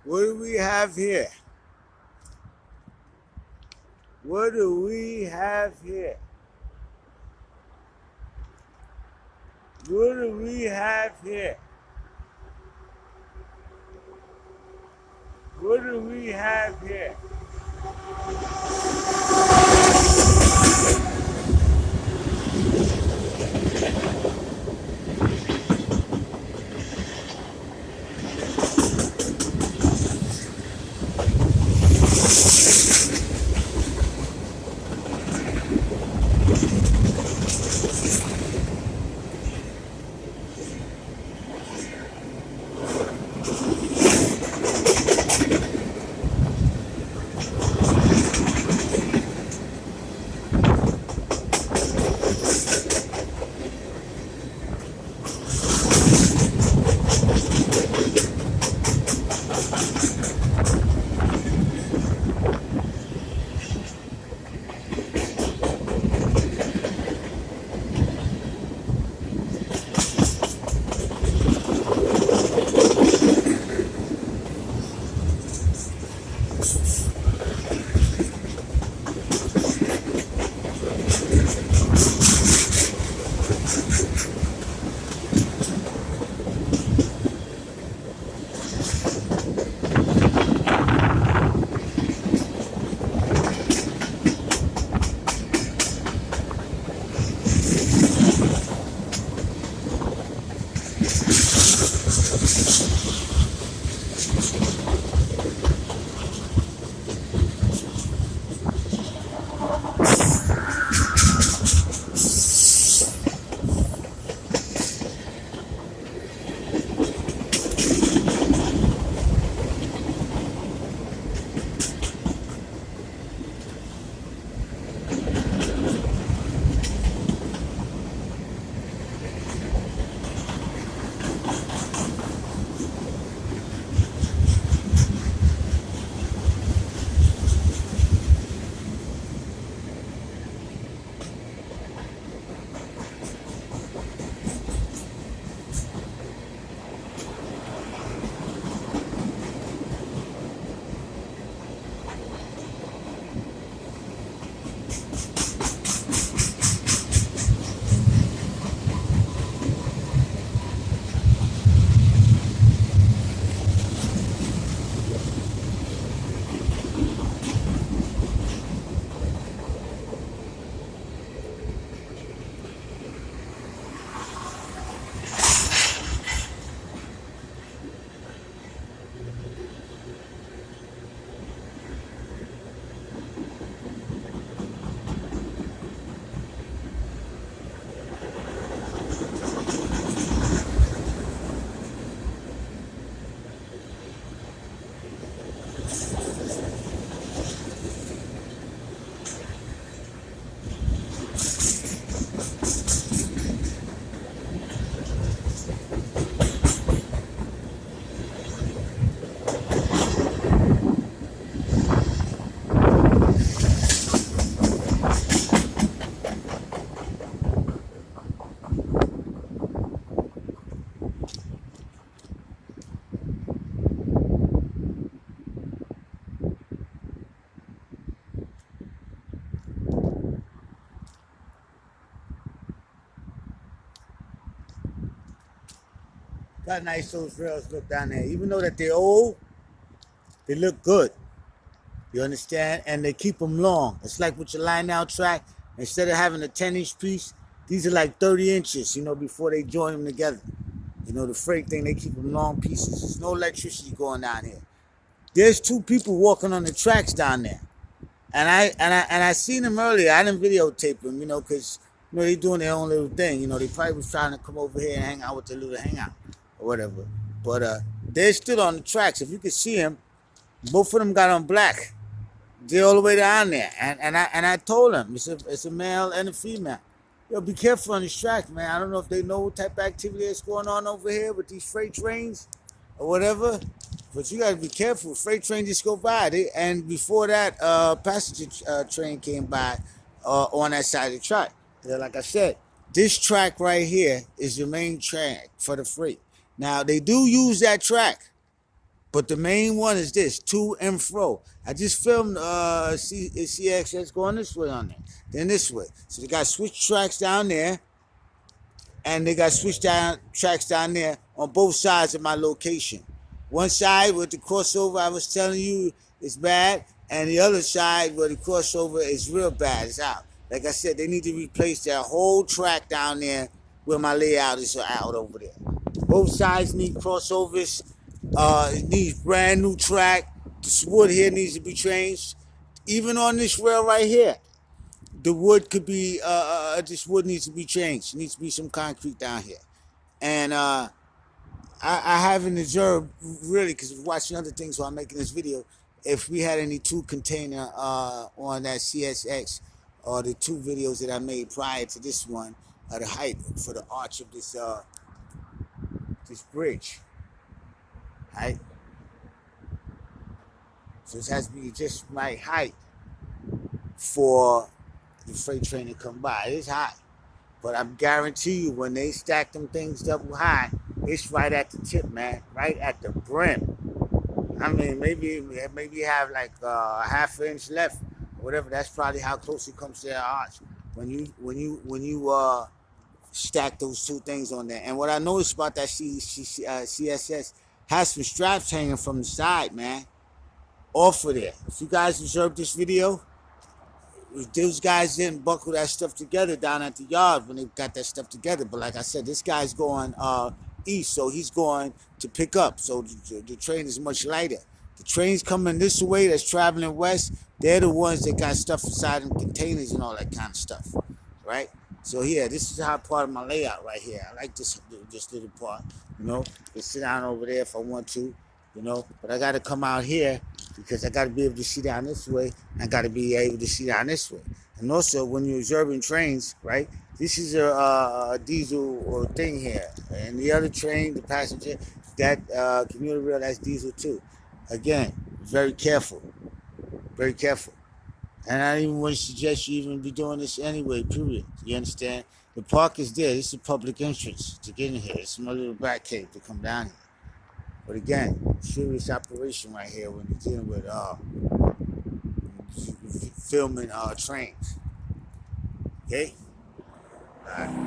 What do we have here? What do we have here? What do we have here? What do we have here? Got nice those rails look down there. Even though that they're old, they look good. You understand? And they keep them long. It's like with your line out track. Instead of having a 10-inch piece, these are like 30 inches, before they join them together. The freight thing, they keep them long pieces. There's no electricity going down here. There's two people walking on the tracks down there. And I seen them earlier. I didn't videotape them, because they doing their own little thing. They probably was trying to come over here and hang out with their little hangout or whatever. But they stood on the tracks. If you could see them, both of them got on black. They're all the way down there. And I told them, it's a male and a female. Yo, be careful on these tracks, man. I don't know if they know what type of activity is going on over here with these freight trains or whatever. But you gotta be careful. Freight train just go by. And before that, passenger train came by on that side of the track. Like I said, this track right here is the main track for the freight. Now they do use that track, But the main one is this, to and fro. I just filmed CSX going this way on there, then this way. So they got switch tracks down there, and they got switch down tracks down there on both sides of my location. One side with the crossover I was telling you is bad, and the other side where the crossover is real bad. It's out. Like I said, they need to replace that whole track down there where my layout is out over there. Both sides need crossovers. It needs brand new track. This wood here needs to be changed. Even on this rail right here, the wood could be, this wood needs to be changed. It needs to be some concrete down here. And I haven't observed, really, because I'm watching other things while I'm making this video, if we had any two container on that CSX, or the two videos that I made prior to this one, the height for the arch of this this bridge. Right? So it has to be just right height for the freight train to come by. It's high. But I guarantee you, when they stack them things double high, it's right at the tip, man. Right at the brim. I mean, maybe you have like a half an inch left, or whatever. That's probably how close it comes to that arch. When you stack those two things on there. And what I noticed about that CSS has some straps hanging from the side, man. Off of there. If you guys observed this video, those guys didn't buckle that stuff together down at the yard when they got that stuff together. But like I said, this guy's going east, so he's going to pick up. So the train is much lighter. The trains coming this way that's traveling west, they're the ones that got stuff inside them containers and all that kind of stuff, right? So yeah, this is how part of my layout right here. I like this little part, you know. I sit down over there if I want to, you know. But I got to come out here because I got to be able to see down this way. And I got to be able to see down this way. And also, when you're observing trains, right, this is a diesel thing here. And the other train, the passenger, that commuter rail, that's diesel too. Again, very careful. Very careful. And I don't even want to suggest you even be doing this anyway, period. You understand? The park is there. This is a public entrance to get in here. It's my little back cave to come down here. But again, serious operation right here when you're dealing with filming trains. Okay? All right.